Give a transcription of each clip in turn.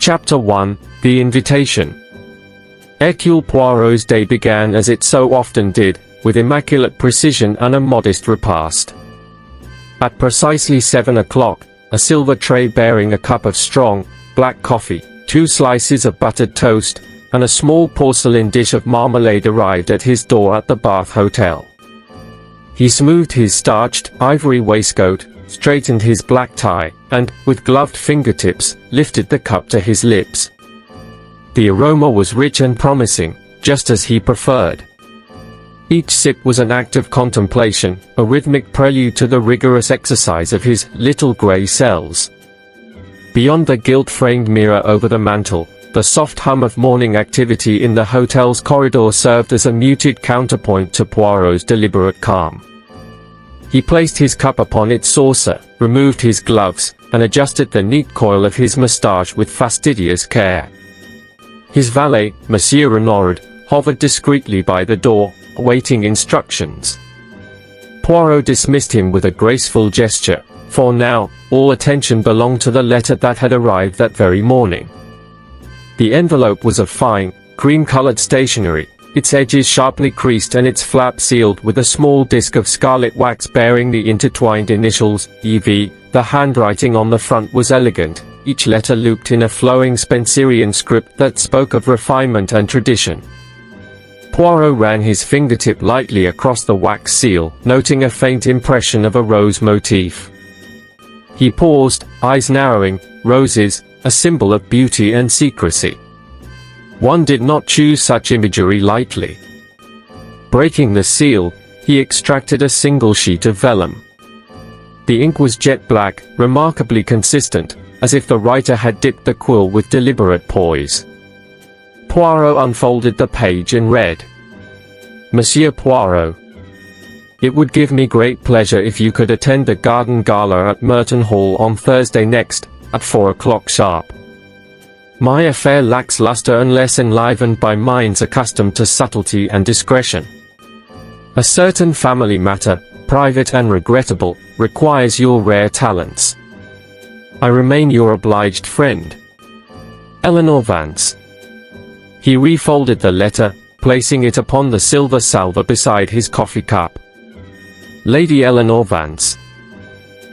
Chapter 1, The Invitation. Hercule Poirot's day began as it so often did, with immaculate precision and a modest repast. At precisely 7 o'clock, a silver tray bearing a cup of strong, black coffee, 2 slices of buttered toast, and a small porcelain dish of marmalade arrived at his door at the Bath Hotel. He smoothed his starched, ivory waistcoat, straightened his black tie, and, with gloved fingertips, lifted the cup to his lips. The aroma was rich and promising, just as he preferred. Each sip was an act of contemplation, a rhythmic prelude to the rigorous exercise of his little grey cells. Beyond the gilt-framed mirror over the mantel, the soft hum of morning activity in the hotel's corridor served as a muted counterpoint to Poirot's deliberate calm. He placed his cup upon its saucer, removed his gloves, and adjusted the neat coil of his moustache with fastidious care. His valet, Monsieur Renard, hovered discreetly by the door, awaiting instructions. Poirot dismissed him with a graceful gesture, for now, all attention belonged to the letter that had arrived that very morning. The envelope was of fine, cream-colored stationery, its edges sharply creased and its flap sealed with a small disc of scarlet wax bearing the intertwined initials, EV. The handwriting on the front was elegant, each letter looped in a flowing Spencerian script that spoke of refinement and tradition. Poirot ran his fingertip lightly across the wax seal, noting a faint impression of a rose motif. He paused, eyes narrowing. Roses, a symbol of beauty and secrecy. One did not choose such imagery lightly. Breaking the seal, he extracted a single sheet of vellum. The ink was jet black, remarkably consistent, as if the writer had dipped the quill with deliberate poise. Poirot unfolded the page and read. Monsieur Poirot. It would give me great pleasure if you could attend the garden gala at Merton Hall on Thursday next, at 4 o'clock sharp. My affair lacks luster unless enlivened by minds accustomed to subtlety and discretion. A certain family matter, private and regrettable, requires your rare talents. I remain your obliged friend, Eleanor Vance. He refolded the letter, placing it upon the silver salver beside his coffee cup. Lady Eleanor Vance.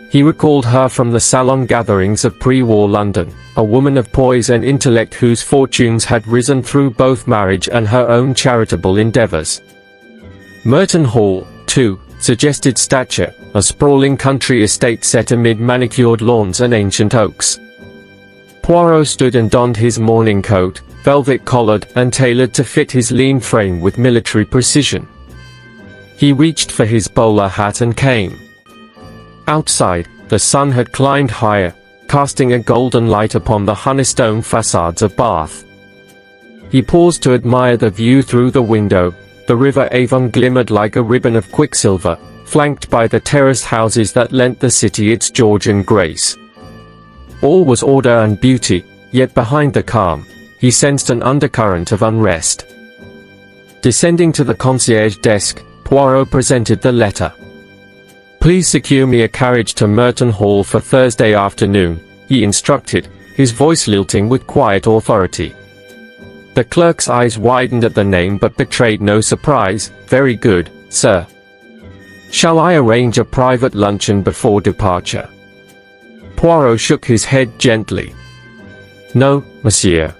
He recalled her from the salon gatherings of pre-war London, a woman of poise and intellect whose fortunes had risen through both marriage and her own charitable endeavours. Merton Hall, too, suggested stature, a sprawling country estate set amid manicured lawns and ancient oaks. Poirot stood and donned his morning coat, velvet-collared and tailored to fit his lean frame with military precision. He reached for his bowler hat and came. Outside, the sun had climbed higher, casting a golden light upon the honeystone facades of Bath. He paused to admire the view through the window. The river Avon glimmered like a ribbon of quicksilver, flanked by the terraced houses that lent the city its Georgian grace. All was order and beauty, yet behind the calm, he sensed an undercurrent of unrest. Descending to the concierge desk, Poirot presented the letter. Please secure me a carriage to Merton Hall for Thursday afternoon, he instructed, his voice lilting with quiet authority. The clerk's eyes widened at the name but betrayed no surprise. Very good, sir. Shall I arrange a private luncheon before departure? Poirot shook his head gently. No, monsieur.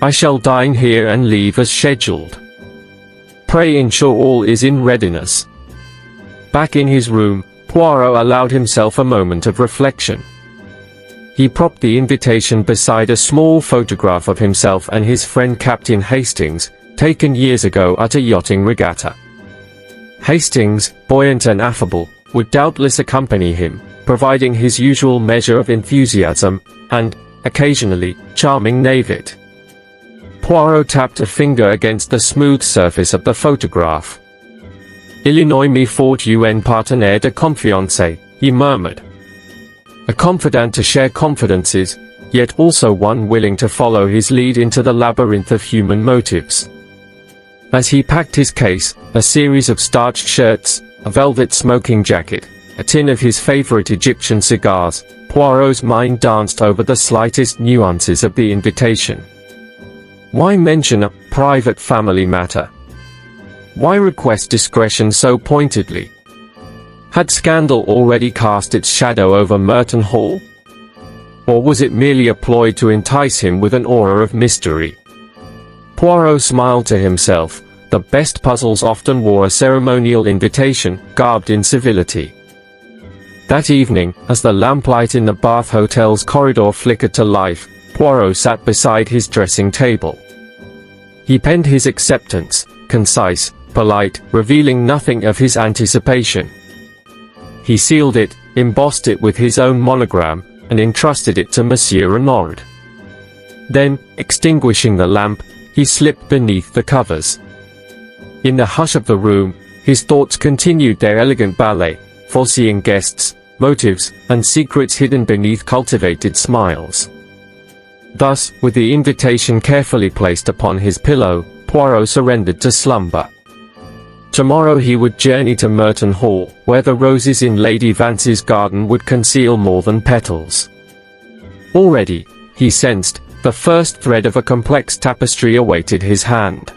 I shall dine here and leave as scheduled. Pray ensure all is in readiness. Back in his room, Poirot allowed himself a moment of reflection. He propped the invitation beside a small photograph of himself and his friend Captain Hastings, taken years ago at a yachting regatta. Hastings, buoyant and affable, would doubtless accompany him, providing his usual measure of enthusiasm, and, occasionally, charming naivete. Poirot tapped a finger against the smooth surface of the photograph. Illinois me faut un partenaire de confiance, he murmured. A confidant to share confidences, yet also one willing to follow his lead into the labyrinth of human motives. As he packed his case, a series of starched shirts, a velvet smoking jacket, a tin of his favorite Egyptian cigars, Poirot's mind danced over the slightest nuances of the invitation. Why mention a private family matter? Why request discretion so pointedly? Had scandal already cast its shadow over Merton Hall? Or was it merely a ploy to entice him with an aura of mystery? Poirot smiled to himself. The best puzzles often wore a ceremonial invitation, garbed in civility. That evening, as the lamplight in the Bath Hotel's corridor flickered to life, Poirot sat beside his dressing table. He penned his acceptance, concise, polite, revealing nothing of his anticipation. He sealed it, embossed it with his own monogram, and entrusted it to Monsieur Renaud. Then, extinguishing the lamp, he slipped beneath the covers. In the hush of the room, his thoughts continued their elegant ballet, foreseeing guests, motives, and secrets hidden beneath cultivated smiles. Thus, with the invitation carefully placed upon his pillow, Poirot surrendered to slumber. Tomorrow he would journey to Merton Hall, where the roses in Lady Vance's garden would conceal more than petals. Already, he sensed, the first thread of a complex tapestry awaited his hand.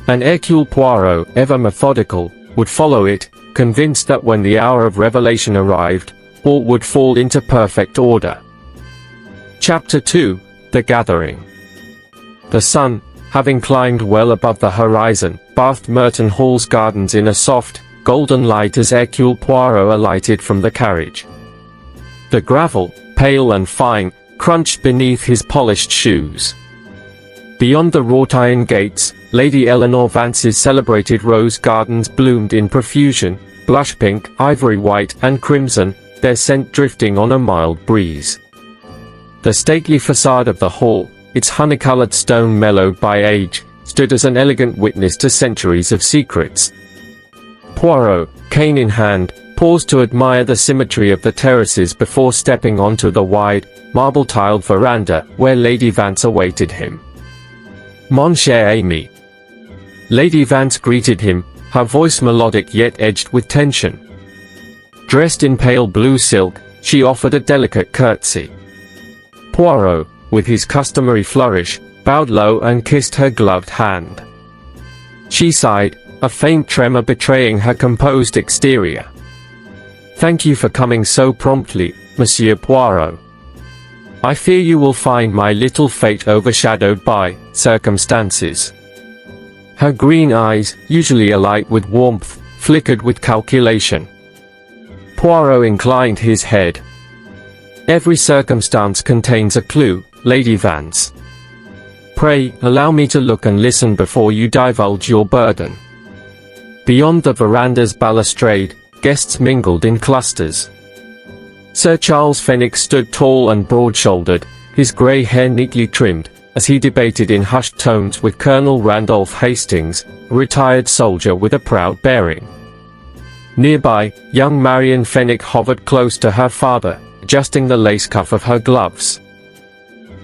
And Hercule Poirot, ever methodical, would follow it, convinced that when the hour of revelation arrived, all would fall into perfect order. Chapter 2: The Gathering. The sun, having climbed well above the horizon, bathed Merton Hall's gardens in a soft, golden light as Hercule Poirot alighted from the carriage. The gravel, pale and fine, crunched beneath his polished shoes. Beyond the wrought iron gates, Lady Eleanor Vance's celebrated rose gardens bloomed in profusion, blush pink, ivory white, and crimson, their scent drifting on a mild breeze. The stately facade of the hall, its honey-colored stone mellowed by age, stood as an elegant witness to centuries of secrets. Poirot, cane in hand, paused to admire the symmetry of the terraces before stepping onto the wide, marble-tiled veranda, where Lady Vance awaited him. "Mon cher ami." Lady Vance greeted him, her voice melodic yet edged with tension. Dressed in pale blue silk, she offered a delicate curtsy. Poirot, with his customary flourish, bowed low and kissed her gloved hand. She sighed, a faint tremor betraying her composed exterior. "Thank you for coming so promptly, Monsieur Poirot. I fear you will find my little fate overshadowed by circumstances." Her green eyes, usually alight with warmth, flickered with calculation. Poirot inclined his head. "Every circumstance contains a clue, Lady Vance. Pray, allow me to look and listen before you divulge your burden." Beyond the veranda's balustrade, guests mingled in clusters. Sir Charles Fenwick stood tall and broad-shouldered, his grey hair neatly trimmed, as he debated in hushed tones with Colonel Randolph Hastings, a retired soldier with a proud bearing. Nearby, young Marion Fenwick hovered close to her father, adjusting the lace cuff of her gloves.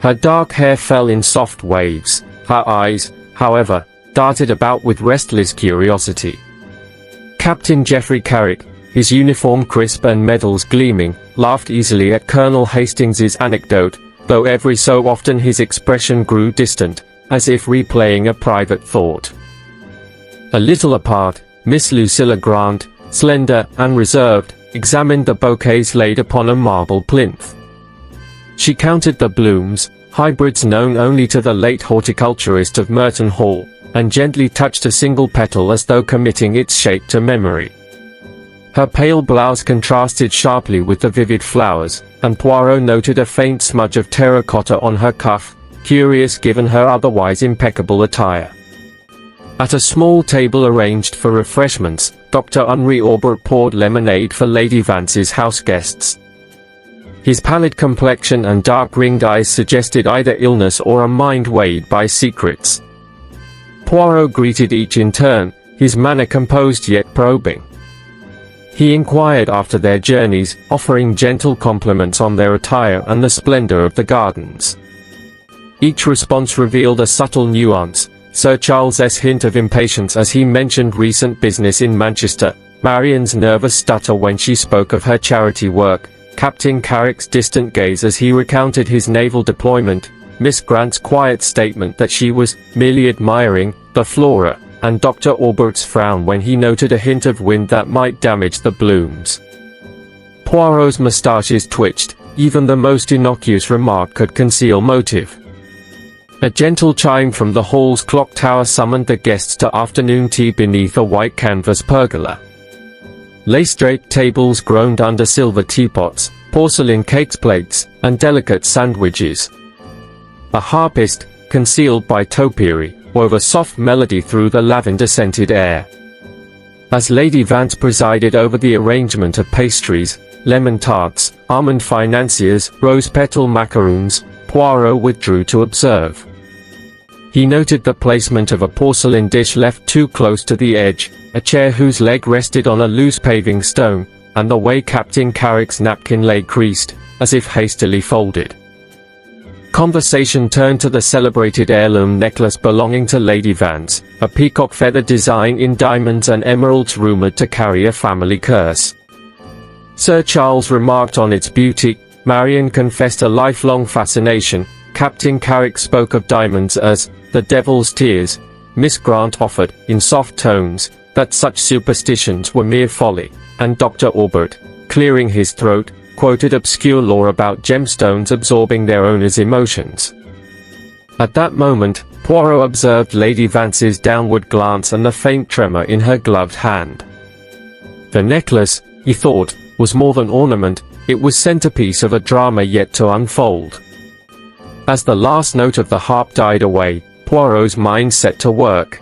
Her dark hair fell in soft waves, her eyes, however, darted about with restless curiosity. Captain Geoffrey Carrick, his uniform crisp and medals gleaming, laughed easily at Colonel Hastings's anecdote, though every so often his expression grew distant, as if replaying a private thought. A little apart, Miss Lucilla Grant, slender and reserved, examined the bouquets laid upon a marble plinth. She counted the blooms, hybrids known only to the late horticulturist of Merton Hall, and gently touched a single petal as though committing its shape to memory. Her pale blouse contrasted sharply with the vivid flowers, and Poirot noted a faint smudge of terracotta on her cuff, curious given her otherwise impeccable attire. At a small table arranged for refreshments, Dr. Henri Aubert poured lemonade for Lady Vance's house guests. His pallid complexion and dark-ringed eyes suggested either illness or a mind weighed by secrets. Poirot greeted each in turn, his manner composed yet probing. He inquired after their journeys, offering gentle compliments on their attire and the splendor of the gardens. Each response revealed a subtle nuance, Sir Charles's hint of impatience as he mentioned recent business in Manchester, Marian's nervous stutter when she spoke of her charity work, Captain Carrick's distant gaze as he recounted his naval deployment, Miss Grant's quiet statement that she was merely admiring the flora, and Dr. Albert's frown when he noted a hint of wind that might damage the blooms. Poirot's moustaches twitched. Even the most innocuous remark could conceal motive. A gentle chime from the hall's clock tower summoned the guests to afternoon tea beneath a white canvas pergola. Lace-draped tables groaned under silver teapots, porcelain cake plates, and delicate sandwiches. A harpist, concealed by topiary, wove a soft melody through the lavender-scented air. As Lady Vance presided over the arrangement of pastries, lemon tarts, almond financiers, rose-petal macaroons, Poirot withdrew to observe. He noted the placement of a porcelain dish left too close to the edge, a chair whose leg rested on a loose paving stone, and the way Captain Carrick's napkin lay creased, as if hastily folded. Conversation turned to the celebrated heirloom necklace belonging to Lady Vance, a peacock feather design in diamonds and emeralds rumored to carry a family curse. Sir Charles remarked on its beauty, Marian confessed a lifelong fascination, Captain Carrick spoke of diamonds as the devil's tears, Miss Grant offered, in soft tones, that such superstitions were mere folly, and Dr. Albert, clearing his throat, quoted obscure lore about gemstones absorbing their owners' emotions. At that moment, Poirot observed Lady Vance's downward glance and the faint tremor in her gloved hand. The necklace, he thought, was more than ornament, it was centerpiece of a drama yet to unfold. As the last note of the harp died away, Poirot's mind set to work.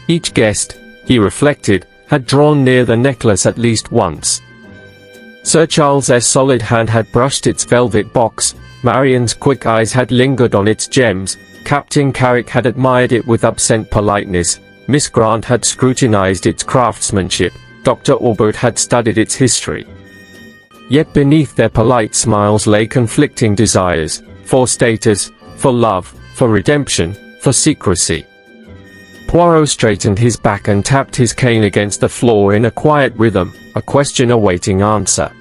Each guest, he reflected, had drawn near the necklace at least once. Sir Charles's solid hand had brushed its velvet box, Marian's quick eyes had lingered on its gems, Captain Carrick had admired it with absent politeness, Miss Grant had scrutinized its craftsmanship, Dr. Albert had studied its history. Yet beneath their polite smiles lay conflicting desires, for status, for love, for redemption, for secrecy. Poirot straightened his back and tapped his cane against the floor in a quiet rhythm, a question awaiting answer.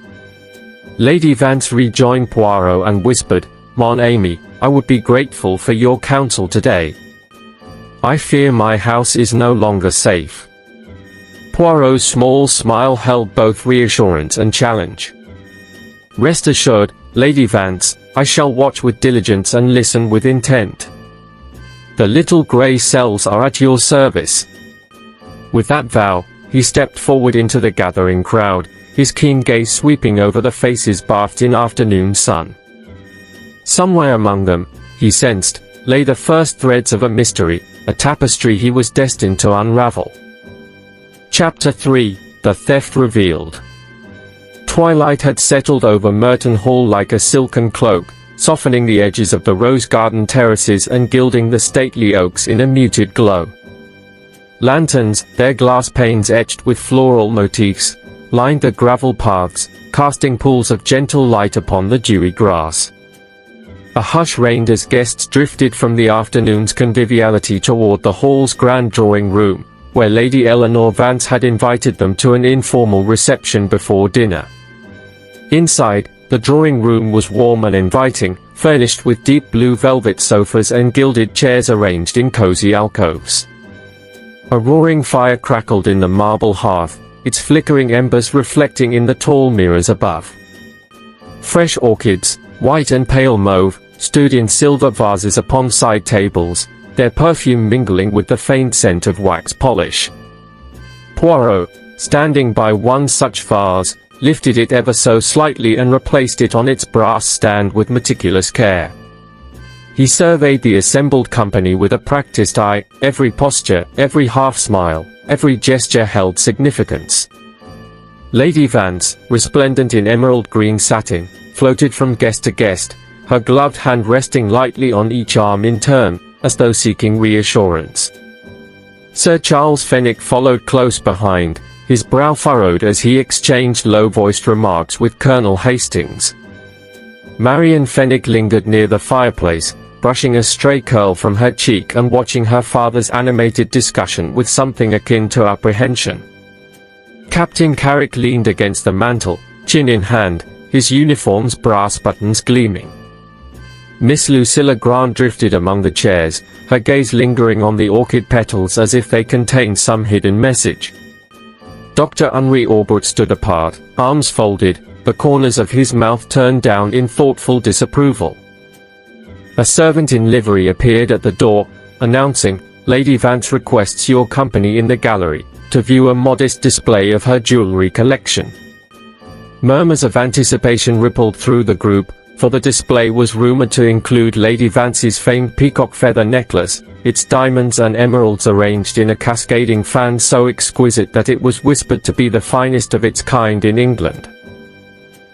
Lady Vance rejoined Poirot and whispered, "Mon ami, I would be grateful for your counsel today. I fear my house is no longer safe." Poirot's small smile held both reassurance and challenge. "Rest assured, Lady Vance, I shall watch with diligence and listen with intent. The little grey cells are at your service." With that vow, he stepped forward into the gathering crowd, his keen gaze sweeping over the faces bathed in afternoon sun. Somewhere among them, he sensed, lay the first threads of a mystery, a tapestry he was destined to unravel. Chapter 3, The Theft Revealed. Twilight had settled over Merton Hall like a silken cloak, softening the edges of the rose garden terraces and gilding the stately oaks in a muted glow. Lanterns, their glass panes etched with floral motifs, lined the gravel paths, casting pools of gentle light upon the dewy grass. A hush reigned as guests drifted from the afternoon's conviviality toward the hall's grand drawing room, where Lady Eleanor Vance had invited them to an informal reception before dinner. Inside, the drawing room was warm and inviting, furnished with deep blue velvet sofas and gilded chairs arranged in cozy alcoves. A roaring fire crackled in the marble hearth, its flickering embers reflecting in the tall mirrors above. Fresh orchids, white and pale mauve, stood in silver vases upon side tables, their perfume mingling with the faint scent of wax polish. Poirot, standing by one such vase, lifted it ever so slightly and replaced it on its brass stand with meticulous care. He surveyed the assembled company with a practiced eye, every posture, every half-smile, every gesture held significance. Lady Vance, resplendent in emerald green satin, floated from guest to guest, her gloved hand resting lightly on each arm in turn, as though seeking reassurance. Sir Charles Fenwick followed close behind, his brow furrowed as he exchanged low-voiced remarks with Colonel Hastings. Marian Fenwick lingered near the fireplace, brushing a stray curl from her cheek and watching her father's animated discussion with something akin to apprehension. Captain Carrick leaned against the mantel, chin in hand, his uniform's brass buttons gleaming. Miss Lucilla Grant drifted among the chairs, her gaze lingering on the orchid petals as if they contained some hidden message. Dr. Henri Aubert stood apart, arms folded, the corners of his mouth turned down in thoughtful disapproval. A servant in livery appeared at the door, announcing, "Lady Vance requests your company in the gallery, to view a modest display of her jewelry collection." Murmurs of anticipation rippled through the group, for the display was rumored to include Lady Vance's famed peacock feather necklace, its diamonds and emeralds arranged in a cascading fan so exquisite that it was whispered to be the finest of its kind in England.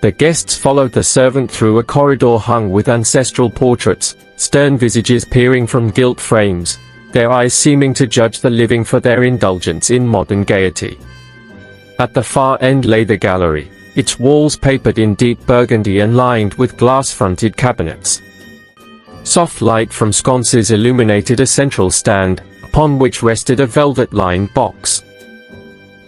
The guests followed the servant through a corridor hung with ancestral portraits, stern visages peering from gilt frames, their eyes seeming to judge the living for their indulgence in modern gaiety. At the far end lay the gallery, its walls papered in deep burgundy and lined with glass-fronted cabinets. Soft light from sconces illuminated a central stand, upon which rested a velvet-lined box.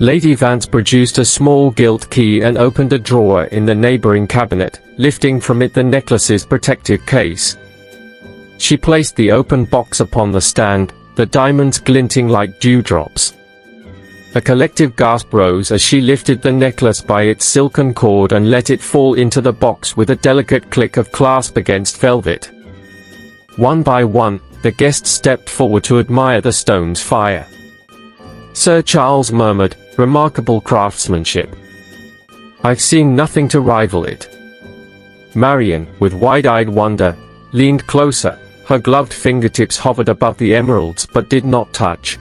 Lady Vance produced a small gilt key and opened a drawer in the neighboring cabinet, lifting from it the necklace's protective case. She placed the open box upon the stand, the diamonds glinting like dewdrops. A collective gasp rose as she lifted the necklace by its silken cord and let it fall into the box with a delicate click of clasp against velvet. One by one, the guests stepped forward to admire the stone's fire. Sir Charles murmured, "Remarkable craftsmanship. I've seen nothing to rival it." Marion, with wide-eyed wonder, leaned closer, her gloved fingertips hovered above the emeralds but did not touch.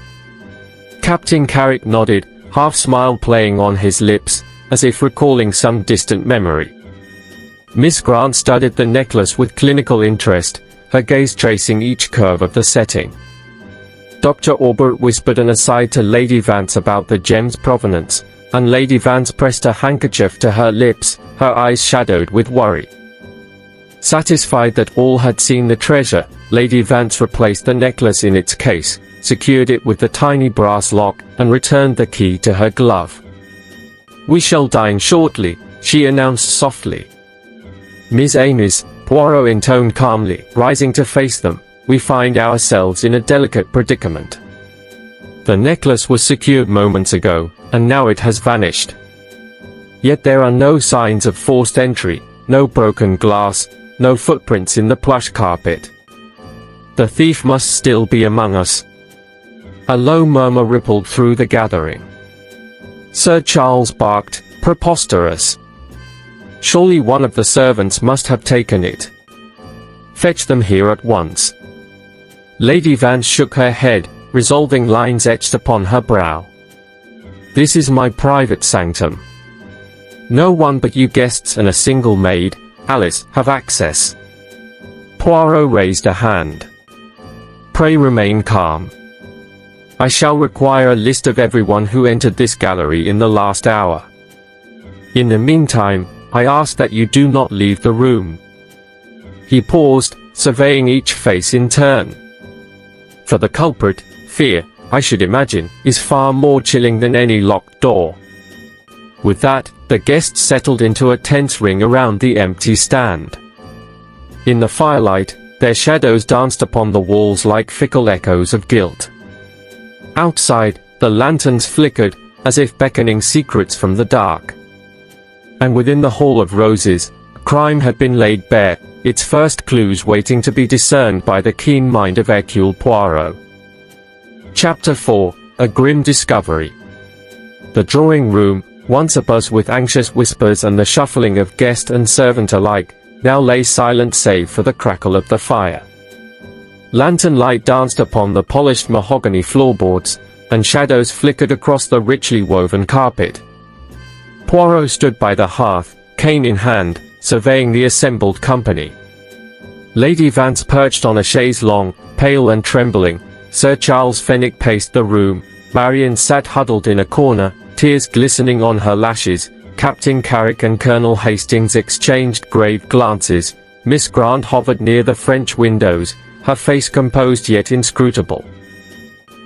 Captain Carrick nodded, half-smile playing on his lips, as if recalling some distant memory. Miss Grant studied the necklace with clinical interest, her gaze tracing each curve of the setting. Dr. Aubert whispered an aside to Lady Vance about the gem's provenance, and Lady Vance pressed a handkerchief to her lips, her eyes shadowed with worry. Satisfied that all had seen the treasure, Lady Vance replaced the necklace in its case, secured it with the tiny brass lock, and returned the key to her glove. "We shall dine shortly," she announced softly. "Miss Amis," Poirot intoned calmly, rising to face them, "we find ourselves in a delicate predicament. The necklace was secured moments ago, and now it has vanished. Yet there are no signs of forced entry, no broken glass, no footprints in the plush carpet. The thief must still be among us." A low murmur rippled through the gathering. Sir Charles barked, "Preposterous! Surely one of the servants must have taken it. Fetch them here at once." Lady Vance shook her head, resolving lines etched upon her brow. "This is my private sanctum. No one but you guests and a single maid, Alice, have access." Poirot raised a hand. "Pray remain calm. I shall require a list of everyone who entered this gallery in the last hour. In the meantime, I ask that you do not leave the room." He paused, surveying each face in turn. For the culprit, fear, I should imagine, is far more chilling than any locked door. With that, the guests settled into a tense ring around the empty stand. In the firelight, their shadows danced upon the walls like fickle echoes of guilt. Outside, the lanterns flickered, as if beckoning secrets from the dark. And within the Hall of Roses, crime had been laid bare, its first clues waiting to be discerned by the keen mind of Hercule Poirot. Chapter 4, A Grim Discovery. The drawing room, once abuzz with anxious whispers and the shuffling of guest and servant alike, now lay silent save for the crackle of the fire. Lantern light danced upon the polished mahogany floorboards, and shadows flickered across the richly woven carpet. Poirot stood by the hearth, cane in hand, surveying the assembled company. Lady Vance perched on a chaise longue, pale and trembling. Sir Charles Fenwick paced the room. Marion sat huddled in a corner, tears glistening on her lashes. Captain Carrick and Colonel Hastings exchanged grave glances. Miss Grant hovered near the French windows, her face composed yet inscrutable.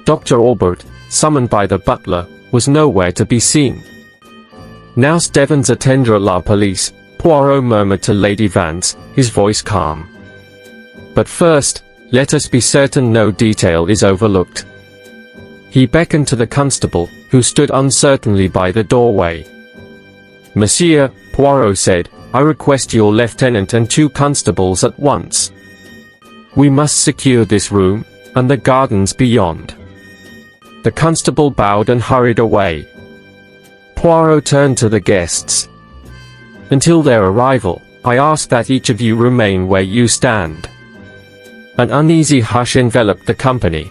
Dr. Aubert, summoned by the butler, was nowhere to be seen. Nous devons attendre la police, Poirot murmured to Lady Vance, his voice calm. But first, let us be certain no detail is overlooked. He beckoned to the constable, who stood uncertainly by the doorway. Monsieur, Poirot said, I request your lieutenant and 2 constables at once. We must secure this room, and the gardens beyond. The constable bowed and hurried away. Poirot turned to the guests. Until their arrival, I ask that each of you remain where you stand. An uneasy hush enveloped the company.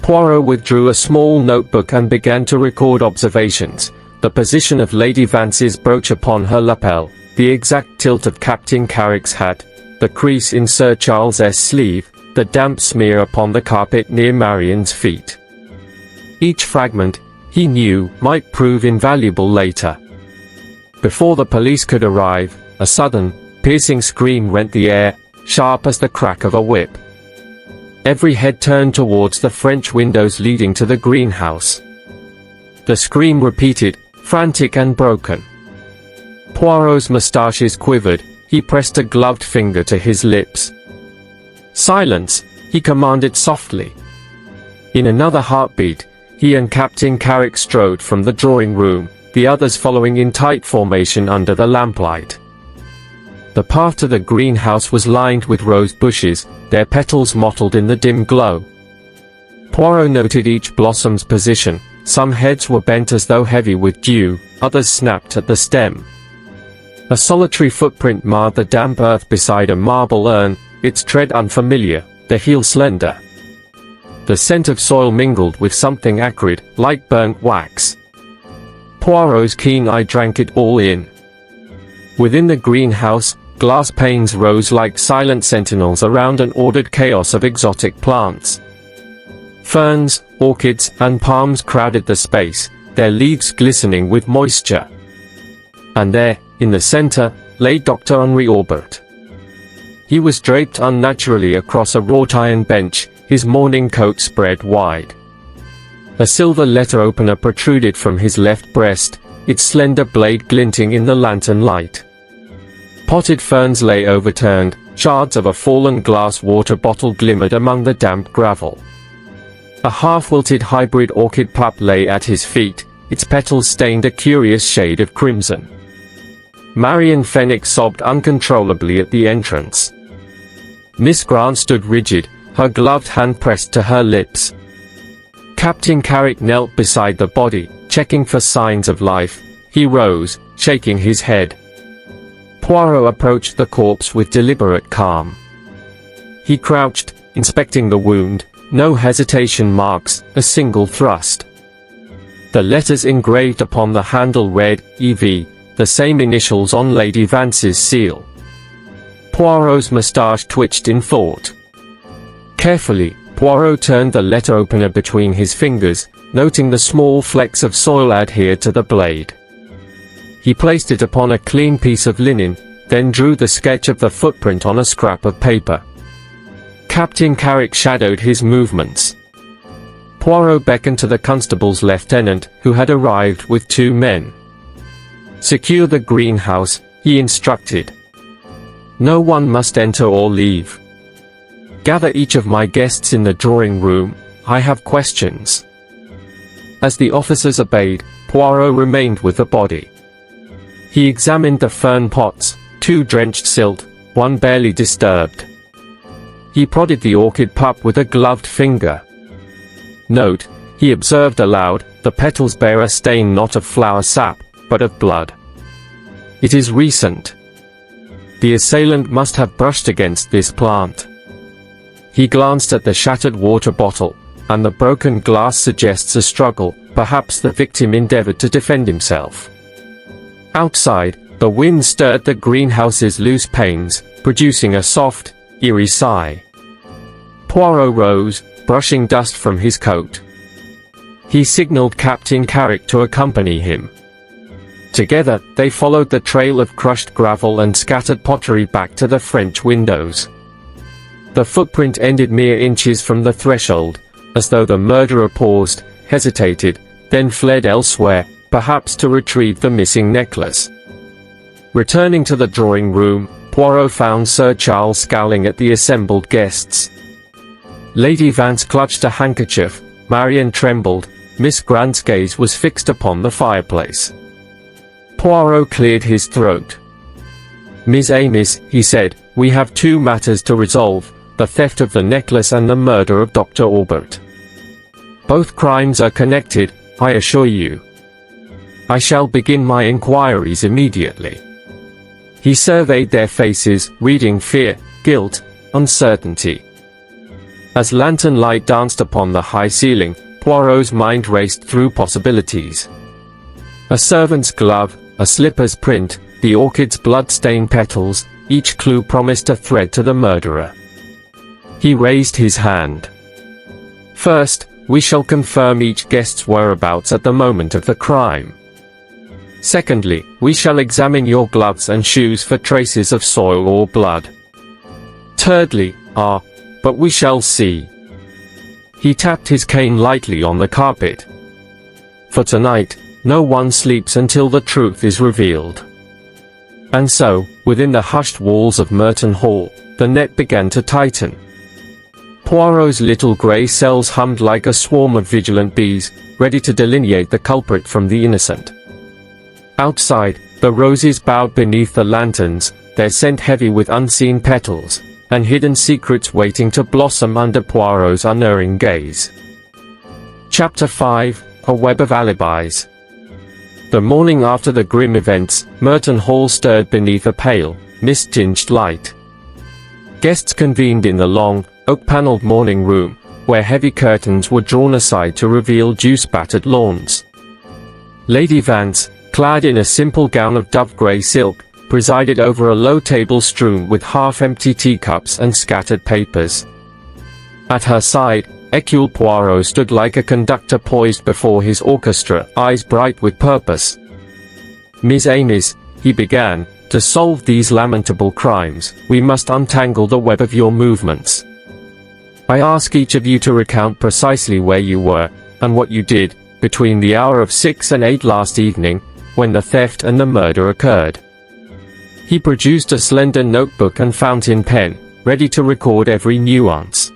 Poirot withdrew a small notebook and began to record observations: the position of Lady Vance's brooch upon her lapel, the exact tilt of Captain Carrick's hat, the crease in Sir Charles's sleeve, the damp smear upon the carpet near Marian's feet. Each fragment, he knew, might prove invaluable later. Before the police could arrive, a sudden, piercing scream rent the air, sharp as the crack of a whip. Every head turned towards the French windows leading to the greenhouse. The scream repeated, frantic and broken. Poirot's moustaches quivered, he pressed a gloved finger to his lips. Silence, he commanded softly. In another heartbeat, he and Captain Carrick strode from the drawing room, the others following in tight formation under the lamplight. The path to the greenhouse was lined with rose bushes, their petals mottled in the dim glow. Poirot noted each blossom's position. Some heads were bent as though heavy with dew, others snapped at the stem. A solitary footprint marred the damp earth beside a marble urn, its tread unfamiliar, the heel slender. The scent of soil mingled with something acrid, like burnt wax. Poirot's keen eye drank it all in. Within the greenhouse, glass panes rose like silent sentinels around an ordered chaos of exotic plants. Ferns, orchids, and palms crowded the space, their leaves glistening with moisture. And there, in the center, lay Dr. Henri Aubert. He was draped unnaturally across a wrought iron bench, his morning coat spread wide. A silver letter opener protruded from his left breast, its slender blade glinting in the lantern light. Potted ferns lay overturned, shards of a fallen glass water bottle glimmered among the damp gravel. A half-wilted hybrid orchid pup lay at his feet, its petals stained a curious shade of crimson. Marian Fenwick sobbed uncontrollably at the entrance. Miss Grant stood rigid, her gloved hand pressed to her lips. Captain Carrick knelt beside the body, checking for signs of life. He rose, shaking his head. Poirot approached the corpse with deliberate calm. He crouched, inspecting the wound, no hesitation marks, a single thrust. The letters engraved upon the handle read, EV, the same initials on Lady Vance's seal. Poirot's moustache twitched in thought. Carefully, Poirot turned the letter opener between his fingers, noting the small flecks of soil adhered to the blade. He placed it upon a clean piece of linen, then drew the sketch of the footprint on a scrap of paper. Captain Carrick shadowed his movements. Poirot beckoned to the constable's lieutenant, who had arrived with 2 men. Secure the greenhouse, he instructed. No one must enter or leave. Gather each of my guests in the drawing room, I have questions. As the officers obeyed, Poirot remained with the body. He examined the fern pots, 2 drenched silt, 1 barely disturbed. He prodded the orchid pup with a gloved finger. Note, he observed aloud, the petals bear a stain not of flower sap, but of blood. It is recent. The assailant must have brushed against this plant. He glanced at the shattered water bottle, and the broken glass suggests a struggle, perhaps the victim endeavored to defend himself. Outside, the wind stirred the greenhouse's loose panes, producing a soft, eerie sigh. Poirot rose, brushing dust from his coat. He signaled Captain Carrick to accompany him. Together, they followed the trail of crushed gravel and scattered pottery back to the French windows. The footprint ended mere inches from the threshold, as though the murderer paused, hesitated, then fled elsewhere, perhaps to retrieve the missing necklace. Returning to the drawing room, Poirot found Sir Charles scowling at the assembled guests. Lady Vance clutched a handkerchief, Marian trembled, Miss Grant's gaze was fixed upon the fireplace. Poirot cleared his throat. "Miss Amis," he said, "we have two matters to resolve, the theft of the necklace and the murder of Dr. Aubert. Both crimes are connected, I assure you. I shall begin my inquiries immediately." He surveyed their faces, reading fear, guilt, uncertainty. As lantern light danced upon the high ceiling, Poirot's mind raced through possibilities. A servant's glove, a slipper's print, the orchid's blood-stained petals, each clue promised a thread to the murderer. He raised his hand. "First, we shall confirm each guest's whereabouts at the moment of the crime. Secondly, we shall examine your gloves and shoes for traces of soil or blood. Thirdly, but we shall see." He tapped his cane lightly on the carpet. "For tonight, no one sleeps until the truth is revealed." And so, within the hushed walls of Merton Hall, the net began to tighten. Poirot's little grey cells hummed like a swarm of vigilant bees, ready to delineate the culprit from the innocent. Outside, the roses bowed beneath the lanterns, their scent heavy with unseen petals, and hidden secrets waiting to blossom under Poirot's unerring gaze. Chapter 5, A Web of Alibis. The morning after the grim events, Merton Hall stirred beneath a pale, mist-tinged light. Guests convened in the long, oak-paneled morning room, where heavy curtains were drawn aside to reveal dew-spattered lawns. Lady Vance, clad in a simple gown of dove-grey silk, presided over a low table strewn with half-empty teacups and scattered papers. At her side, Hercule Poirot stood like a conductor poised before his orchestra, eyes bright with purpose. "Miss Amis," he began, "to solve these lamentable crimes, we must untangle the web of your movements. I ask each of you to recount precisely where you were, and what you did, between the hour of 6 and 8 last evening, when the theft and the murder occurred." He produced a slender notebook and fountain pen, ready to record every nuance.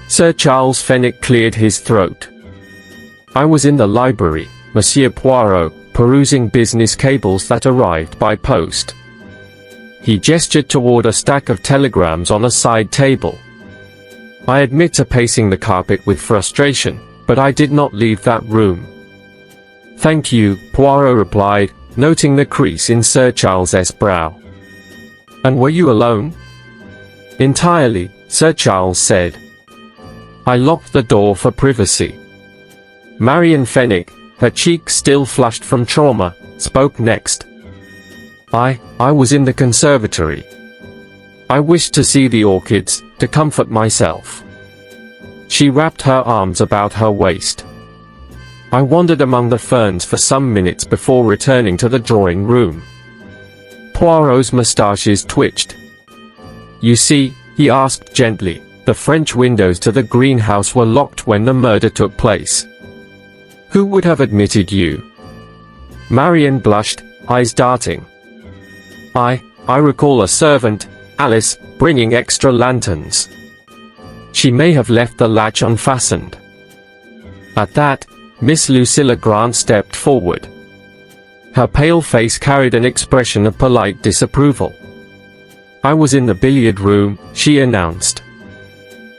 Sir Charles Fenwick cleared his throat. "I was in the library, Monsieur Poirot, perusing business cables that arrived by post." He gestured toward a stack of telegrams on a side table. "I admit to pacing the carpet with frustration, but I did not leave that room." "Thank you," Poirot replied, noting the crease in Sir Charles's brow. "And were you alone?" "Entirely," Sir Charles said. "I locked the door for privacy." Marian Fenwick, her cheeks still flushed from trauma, spoke next. I was in the conservatory. I wished to see the orchids, to comfort myself." She wrapped her arms about her waist. "I wandered among the ferns for some minutes before returning to the drawing room." Poirot's moustaches twitched. "You see," he asked gently, "the French windows to the greenhouse were locked when the murder took place. Who would have admitted you?" Marian blushed, eyes darting. I recall a servant, Alice, bringing extra lanterns. She may have left the latch unfastened." At that, Miss Lucilla Grant stepped forward. Her pale face carried an expression of polite disapproval. "I was in the billiard room," she announced.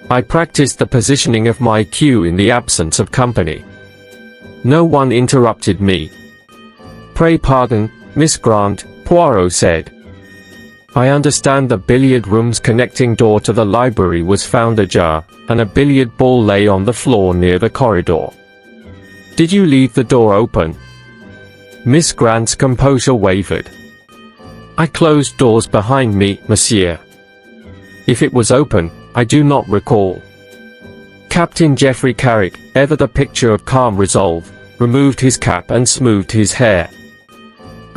"I practiced the positioning of my cue in the absence of company. No one interrupted me." "Pray pardon, Miss Grant," Poirot said. "I understand the billiard room's connecting door to the library was found ajar, and a billiard ball lay on the floor near the corridor. Did you leave the door open?" Miss Grant's composure wavered. "I closed doors behind me, monsieur. If it was open, I do not recall." Captain Geoffrey Carrick, ever the picture of calm resolve, removed his cap and smoothed his hair.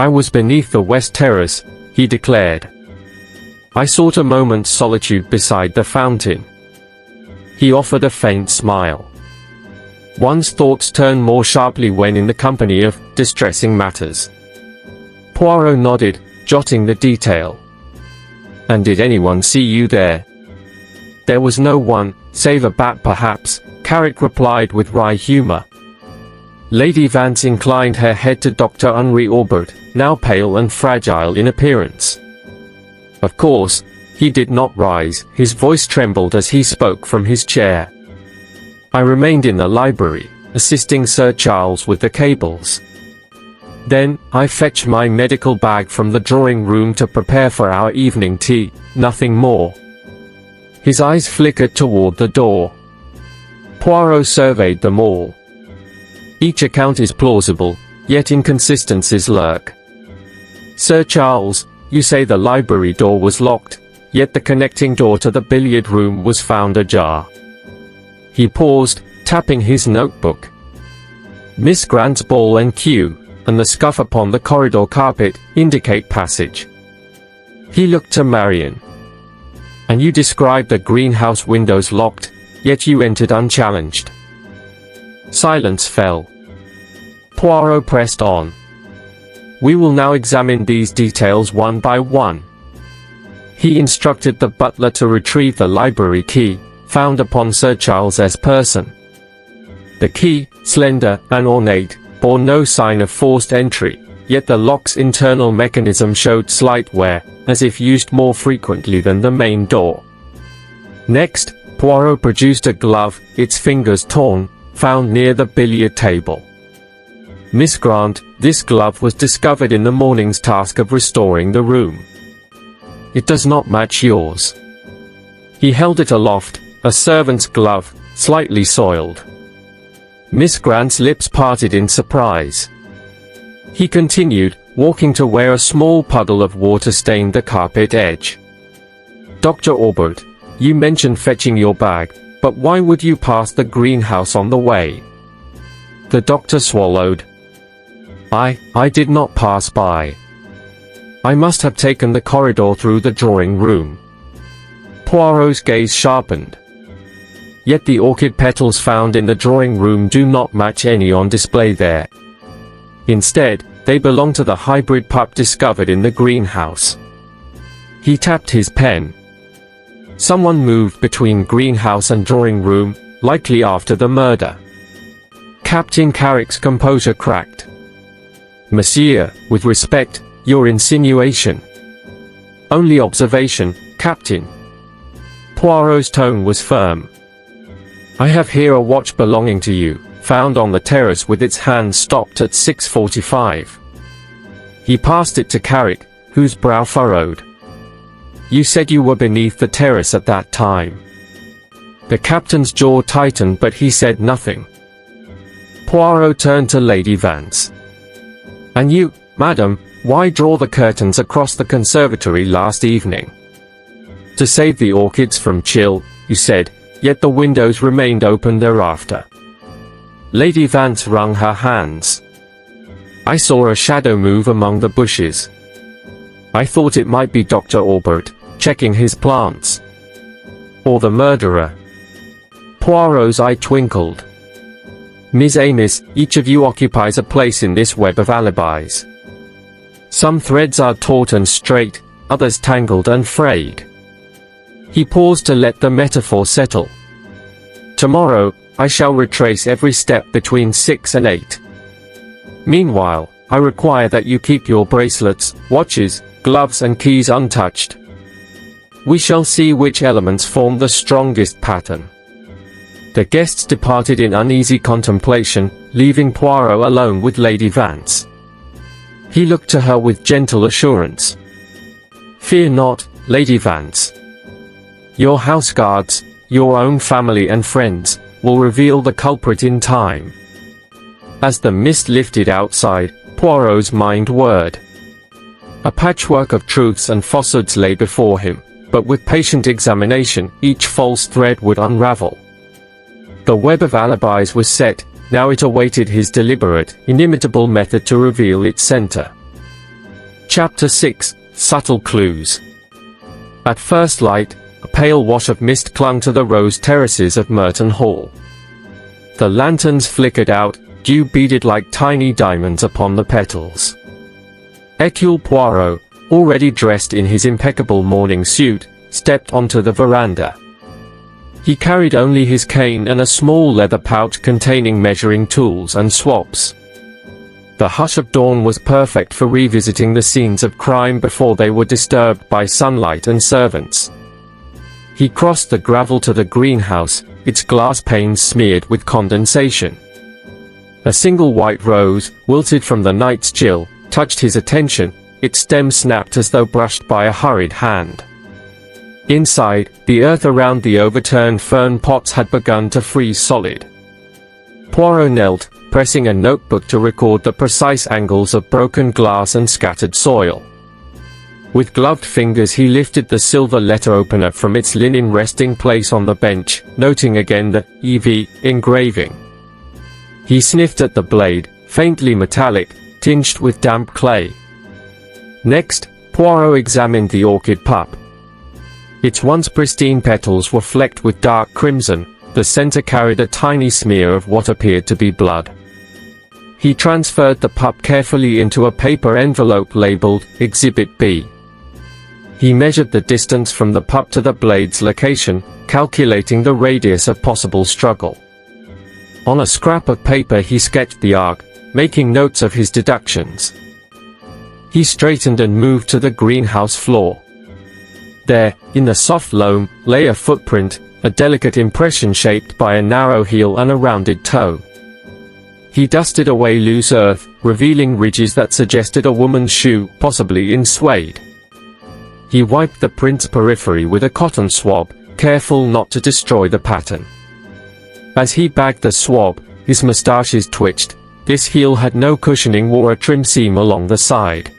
"I was beneath the west terrace," he declared. "I sought a moment's solitude beside the fountain." He offered a faint smile. One's thoughts turn more sharply when in the company of distressing matters. Poirot nodded, jotting the detail. And did anyone see you there? There was no one, save a bat perhaps, Carrick replied with wry humor. Lady Vance inclined her head to Dr. Henry Aubert, now pale and fragile in appearance. Of course, he did not rise, his voice trembled as he spoke from his chair. I remained in the library, assisting Sir Charles with the cables. Then, I fetched my medical bag from the drawing room to prepare for our evening tea, nothing more. His eyes flickered toward the door. Poirot surveyed them all. Each account is plausible, yet inconsistencies lurk. Sir Charles, you say the library door was locked, yet the connecting door to the billiard room was found ajar. He paused, tapping his notebook. Miss Grant's ball and cue, and the scuff upon the corridor carpet, indicate passage. He looked to Marian. And you described the greenhouse windows locked, yet you entered unchallenged. Silence fell. Poirot pressed on. We will now examine these details one by one. He instructed the butler to retrieve the library key, found upon Sir Charles's person. The key, slender and ornate, bore no sign of forced entry, yet the lock's internal mechanism showed slight wear, as if used more frequently than the main door. Next, Poirot produced a glove, its fingers torn, found near the billiard table. Miss Grant, this glove was discovered in the morning's task of restoring the room. It does not match yours. He held it aloft, a servant's glove, slightly soiled. Miss Grant's lips parted in surprise. He continued, walking to where a small puddle of water stained the carpet edge. Dr. Aubert, you mentioned fetching your bag, but why would you pass the greenhouse on the way? The doctor swallowed. I did not pass by. I must have taken the corridor through the drawing room. Poirot's gaze sharpened. Yet the orchid petals found in the drawing room do not match any on display there. Instead, they belong to the hybrid pup discovered in the greenhouse. He tapped his pen. Someone moved between greenhouse and drawing room, likely after the murder. Captain Carrick's composure cracked. Monsieur, with respect, your insinuation. Only observation, Captain. Poirot's tone was firm. I have here a watch belonging to you, found on the terrace with its hand stopped at 6:45. He passed it to Carrick, whose brow furrowed. You said you were beneath the terrace at that time. The captain's jaw tightened but he said nothing. Poirot turned to Lady Vance. And you, madam, why draw the curtains across the conservatory last evening? To save the orchids from chill, you said, yet the windows remained open thereafter. Lady Vance wrung her hands. I saw a shadow move among the bushes. I thought it might be Dr. Aubert, checking his plants. Or the murderer. Poirot's eye twinkled. Miss Amos, each of you occupies a place in this web of alibis. Some threads are taut and straight, others tangled and frayed. He paused to let the metaphor settle. Tomorrow, I shall retrace every step between 6 and 8. Meanwhile, I require that you keep your bracelets, watches, gloves and keys untouched. We shall see which elements form the strongest pattern. The guests departed in uneasy contemplation, leaving Poirot alone with Lady Vance. He looked to her with gentle assurance. Fear not, Lady Vance. Your house guards, your own family and friends, will reveal the culprit in time. As the mist lifted outside, Poirot's mind whirred. A patchwork of truths and falsehoods lay before him, but with patient examination, each false thread would unravel. The web of alibis was set, now it awaited his deliberate, inimitable method to reveal its center. Chapter 6, Subtle Clues. At first light, a pale wash of mist clung to the rose terraces of Merton Hall. The lanterns flickered out, dew beaded like tiny diamonds upon the petals. Hercule Poirot, already dressed in his impeccable morning suit, stepped onto the veranda. He carried only his cane and a small leather pouch containing measuring tools and swabs. The hush of dawn was perfect for revisiting the scenes of crime before they were disturbed by sunlight and servants. He crossed the gravel to the greenhouse, its glass panes smeared with condensation. A single white rose, wilted from the night's chill, touched his attention, its stem snapped as though brushed by a hurried hand. Inside, the earth around the overturned fern pots had begun to freeze solid. Poirot knelt, pressing a notebook to record the precise angles of broken glass and scattered soil. With gloved fingers he lifted the silver letter opener from its linen resting place on the bench, noting again the EV engraving. He sniffed at the blade, faintly metallic, tinged with damp clay. Next, Poirot examined the orchid pup. Its once pristine petals were flecked with dark crimson, the center carried a tiny smear of what appeared to be blood. He transferred the pup carefully into a paper envelope labeled Exhibit B. He measured the distance from the pup to the blade's location, calculating the radius of possible struggle. On a scrap of paper he sketched the arc, making notes of his deductions. He straightened and moved to the greenhouse floor. There, in the soft loam, lay a footprint, a delicate impression shaped by a narrow heel and a rounded toe. He dusted away loose earth, revealing ridges that suggested a woman's shoe, possibly in suede. He wiped the print's periphery with a cotton swab, careful not to destroy the pattern. As he bagged the swab, his mustaches twitched. This heel had no cushioning or a trim seam along the side.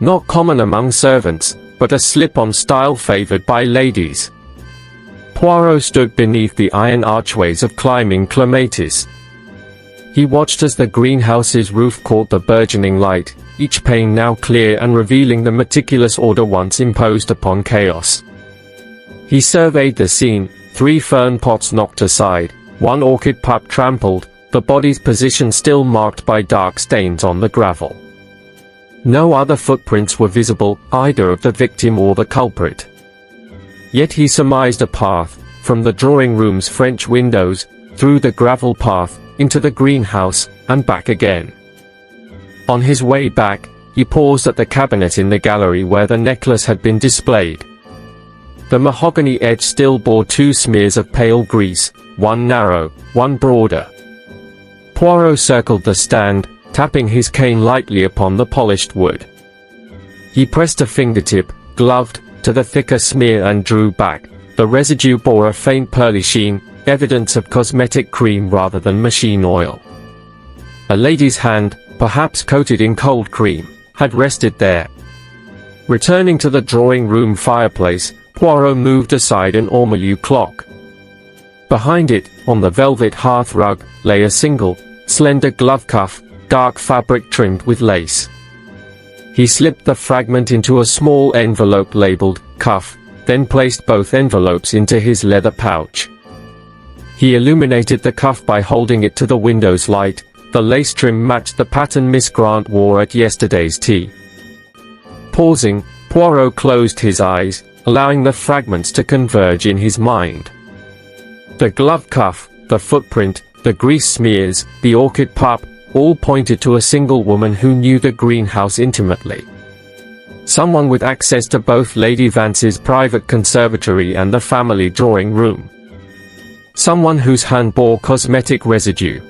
Not common among servants, but a slip-on style favored by ladies. Poirot stood beneath the iron archways of climbing clematis. He watched as the greenhouse's roof caught the burgeoning light, each pane now clear and revealing the meticulous order once imposed upon chaos. He surveyed the scene, 3 fern pots knocked aside, 1 orchid pup trampled, the body's position still marked by dark stains on the gravel. No other footprints were visible, either of the victim or the culprit. Yet he surmised a path, from the drawing room's French windows, through the gravel path, into the greenhouse, and back again. On his way back, he paused at the cabinet in the gallery where the necklace had been displayed. The mahogany edge still bore 2 smears of pale grease, one narrow, one broader. Poirot circled the stand, tapping his cane lightly upon the polished wood. He pressed a fingertip, gloved, to the thicker smear and drew back. The residue bore a faint pearly sheen, evidence of cosmetic cream rather than machine oil. A lady's hand, perhaps coated in cold cream, had rested there. Returning to the drawing room fireplace, Poirot moved aside an ormolu clock. Behind it, on the velvet hearth rug, lay a single, slender glove cuff, dark fabric trimmed with lace. He slipped the fragment into a small envelope labeled cuff, then placed both envelopes into his leather pouch. He illuminated the cuff by holding it to the window's light. The lace trim matched the pattern Miss Grant wore at yesterday's tea. Pausing, Poirot closed his eyes, allowing the fragments to converge in his mind. The glove cuff, the footprint, the grease smears, the orchid pup, all pointed to a single woman who knew the greenhouse intimately. Someone with access to both Lady Vance's private conservatory and the family drawing room. Someone whose hand bore cosmetic residue.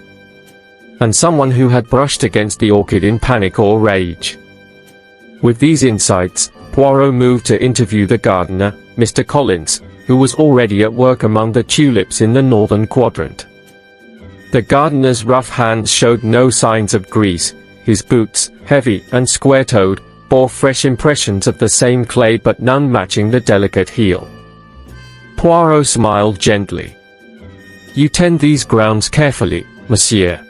And someone who had brushed against the orchid in panic or rage. With these insights, Poirot moved to interview the gardener, Mr. Collins, who was already at work among the tulips in the northern quadrant. The gardener's rough hands showed no signs of grease. His boots, heavy and square-toed, bore fresh impressions of the same clay but none matching the delicate heel. Poirot smiled gently. "You tend these grounds carefully, monsieur.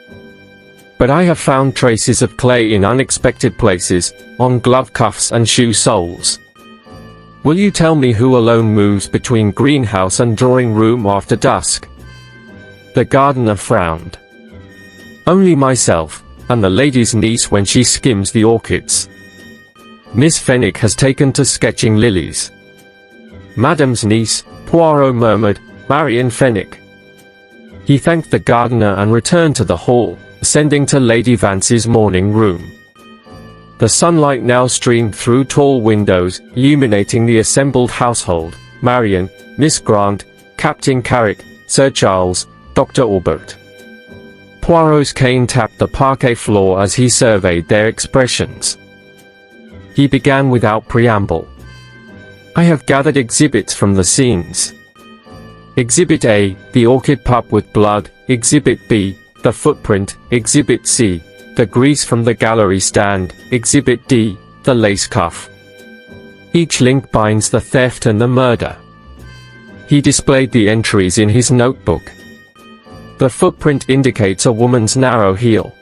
But I have found traces of clay in unexpected places, on glove cuffs and shoe soles. Will you tell me who alone moves between greenhouse and drawing room after dusk?" The gardener frowned. Only myself, and the lady's niece when she skims the orchids. Miss Fenwick has taken to sketching lilies. Madame's niece, Poirot murmured, Marion Fenwick. He thanked the gardener and returned to the hall, ascending to Lady Vance's morning room. The sunlight now streamed through tall windows, illuminating the assembled household: Marion, Miss Grant, Captain Carrick, Sir Charles, Dr. Aubert. Poirot's cane tapped the parquet floor as he surveyed their expressions. He began without preamble. I have gathered exhibits from the scenes. Exhibit A, the orchid pup with blood. Exhibit B, the footprint. Exhibit C, the grease from the gallery stand. Exhibit D, the lace cuff. Each link binds the theft and the murder. He displayed the entries in his notebook. The footprint indicates a woman's narrow heel.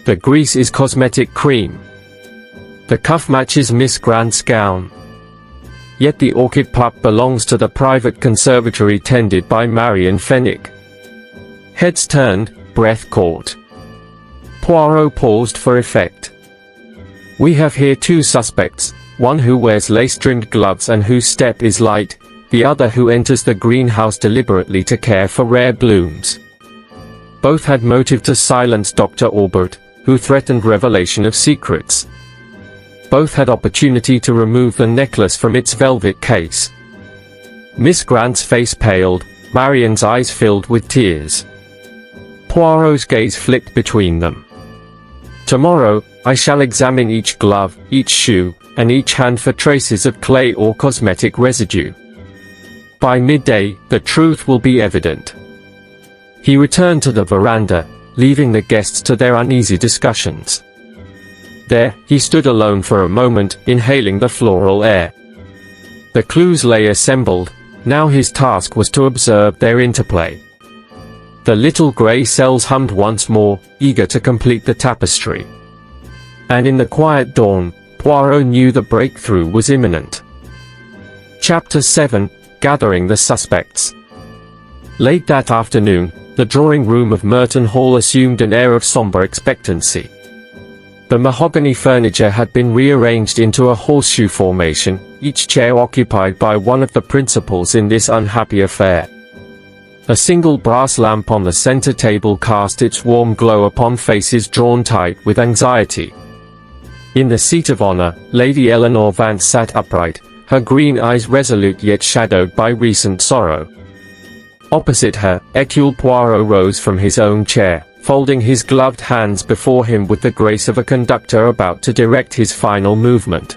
The grease is cosmetic cream. The cuff matches Miss Grant's gown. Yet the orchid pup belongs to the private conservatory tended by Marion Fenwick. Heads turned, breath caught. Poirot paused for effect. We have here two suspects, one who wears lace-trimmed gloves and whose step is light, the other who enters the greenhouse deliberately to care for rare blooms. Both had motive to silence Dr. Aubert, who threatened revelation of secrets. Both had opportunity to remove the necklace from its velvet case. Miss Grant's face paled, Marion's eyes filled with tears. Poirot's gaze flicked between them. Tomorrow, I shall examine each glove, each shoe, and each hand for traces of clay or cosmetic residue. By midday, the truth will be evident. He returned to the veranda, leaving the guests to their uneasy discussions. There, he stood alone for a moment, inhaling the floral air. The clues lay assembled, now his task was to observe their interplay. The little grey cells hummed once more, eager to complete the tapestry. And in the quiet dawn, Poirot knew the breakthrough was imminent. Chapter 7, Gathering the Suspects. Late that afternoon, the drawing room of Merton Hall assumed an air of somber expectancy. The mahogany furniture had been rearranged into a horseshoe formation, each chair occupied by one of the principals in this unhappy affair. A single brass lamp on the center table cast its warm glow upon faces drawn tight with anxiety. In the seat of honor, Lady Eleanor Vance sat upright, her green eyes resolute yet shadowed by recent sorrow. Opposite her, Hercule Poirot rose from his own chair, folding his gloved hands before him with the grace of a conductor about to direct his final movement.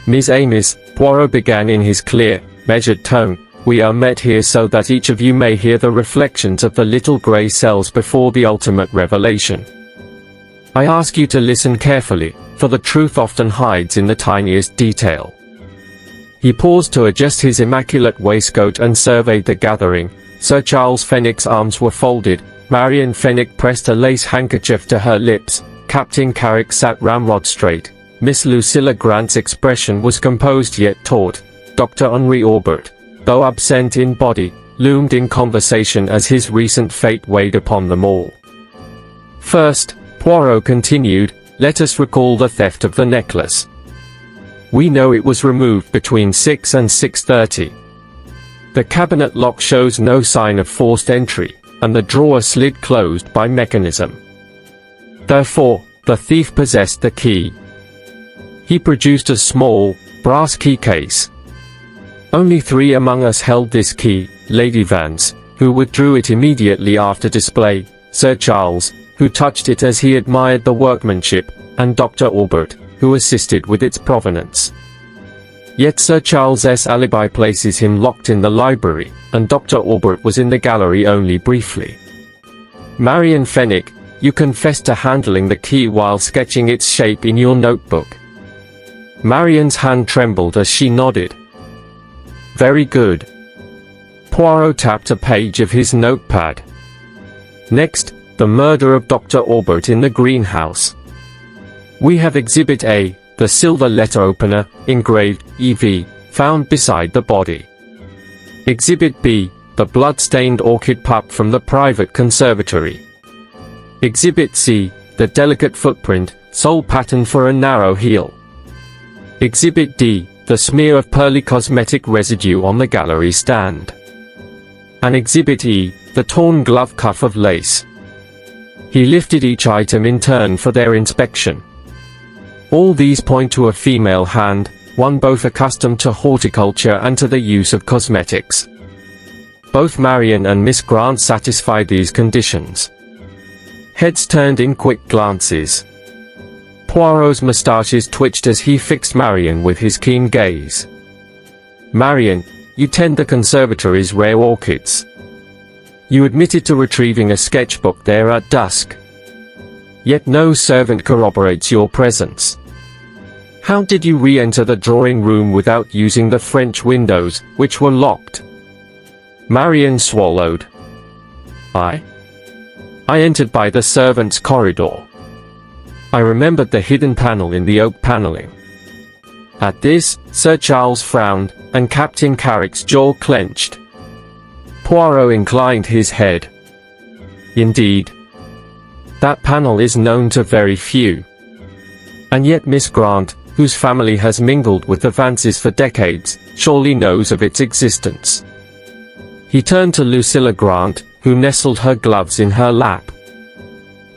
Miss Amis, Poirot began in his clear, measured tone, we are met here so that each of you may hear the reflections of the little grey cells before the ultimate revelation. I ask you to listen carefully, for the truth often hides in the tiniest detail. He paused to adjust his immaculate waistcoat and surveyed the gathering. Sir Charles Fenwick's arms were folded, Marion Fenwick pressed a lace handkerchief to her lips, Captain Carrick sat ramrod straight, Miss Lucilla Grant's expression was composed yet taut, Dr. Henry Aubert, though absent in body, loomed in conversation as his recent fate weighed upon them all. First, Poirot continued, let us recall the theft of the necklace. We know it was removed between 6 and 6:30. The cabinet lock shows no sign of forced entry, and the drawer slid closed by mechanism. Therefore, the thief possessed the key. He produced a small, brass key case. Only 3 among us held this key, Lady Vance, who withdrew it immediately after display, Sir Charles, who touched it as he admired the workmanship, and Dr. Aubert, who assisted with its provenance. Yet Sir Charles's alibi places him locked in the library, and Dr. Aubert was in the gallery only briefly. Marion Fenwick, you confessed to handling the key while sketching its shape in your notebook. Marion's hand trembled as she nodded. Very good. Poirot tapped a page of his notepad. Next, the murder of Dr. Aubert in the greenhouse. We have Exhibit A, the silver letter opener, engraved, EV, found beside the body. Exhibit B, the blood-stained orchid pup from the private conservatory. Exhibit C, the delicate footprint, sole pattern for a narrow heel. Exhibit D, the smear of pearly cosmetic residue on the gallery stand. And Exhibit E, the torn glove cuff of lace. He lifted each item in turn for their inspection. All these point to a female hand, one both accustomed to horticulture and to the use of cosmetics. Both Marion and Miss Grant satisfied these conditions. Heads turned in quick glances. Poirot's moustaches twitched as he fixed Marion with his keen gaze. "Marion, you tend the conservatory's rare orchids. You admitted to retrieving a sketchbook there at dusk. Yet no servant corroborates your presence. How did you re-enter the drawing room without using the French windows, which were locked?" Marion swallowed. I entered by the servants' corridor. I remembered the hidden panel in the oak paneling. At this, Sir Charles frowned, and Captain Carrick's jaw clenched. Poirot inclined his head. "Indeed. That panel is known to very few. And yet Miss Grant, whose family has mingled with the Vances for decades, surely knows of its existence." He turned to Lucilla Grant, who nestled her gloves in her lap.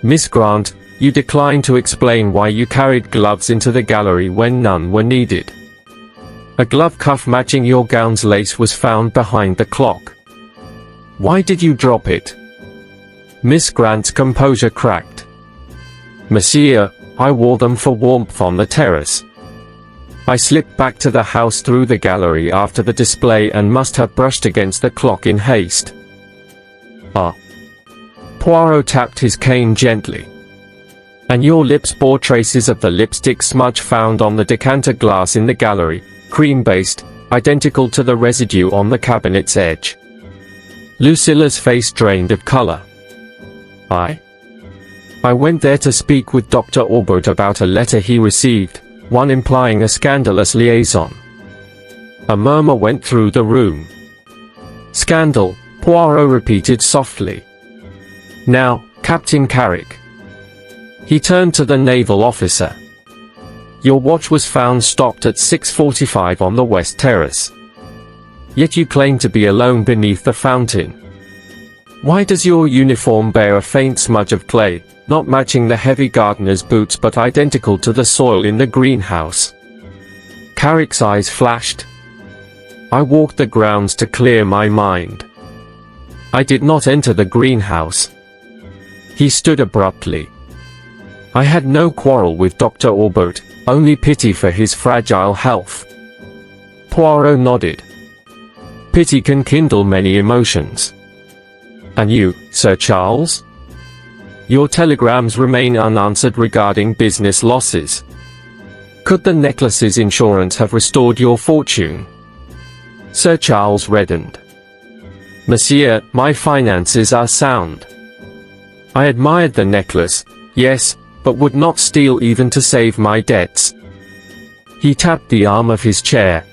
"Miss Grant, you declined to explain why you carried gloves into the gallery when none were needed. A glove cuff matching your gown's lace was found behind the clock. Why did you drop it?" Miss Grant's composure cracked. "Monsieur, I wore them for warmth on the terrace. I slipped back to the house through the gallery after the display and must have brushed against the clock in haste." "Ah." Poirot tapped his cane gently. "And your lips bore traces of the lipstick smudge found on the decanter glass in the gallery, cream-based, identical to the residue on the cabinet's edge." Lucilla's face drained of color. I went there to speak with Dr. Aubert about a letter he received, one implying a scandalous liaison." A murmur went through the room. "Scandal," Poirot repeated softly. "Now, Captain Carrick." He turned to the naval officer. "Your watch was found stopped at 6:45 on the west terrace. Yet you claim to be alone beneath the fountain. Why does your uniform bear a faint smudge of clay, not matching the heavy gardener's boots but identical to the soil in the greenhouse?" Carrick's eyes flashed. "I walked the grounds to clear my mind. I did not enter the greenhouse." He stood abruptly. "I had no quarrel with Dr. Aubert, only pity for his fragile health." Poirot nodded. "Pity can kindle many emotions. And you, Sir Charles? Your telegrams remain unanswered regarding business losses. Could the necklace's insurance have restored your fortune?" Sir Charles reddened. "Monsieur, my finances are sound. I admired the necklace, yes, but would not steal even to save my debts." He tapped the arm of his chair.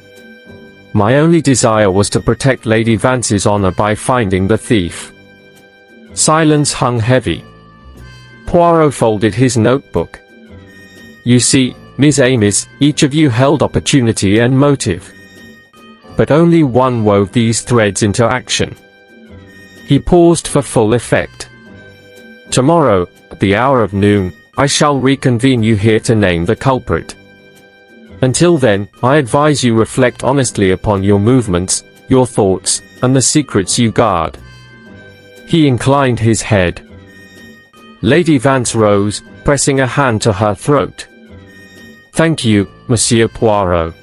"My only desire was to protect Lady Vance's honor by finding the thief." Silence hung heavy. Poirot folded his notebook. "You see, Miss Amis, each of you held opportunity and motive. But only one wove these threads into action." He paused for full effect. "Tomorrow, at the hour of noon, I shall reconvene you here to name the culprit. Until then, I advise you reflect honestly upon your movements, your thoughts, and the secrets you guard." He inclined his head. Lady Vance rose, pressing a hand to her throat. "Thank you, Monsieur Poirot.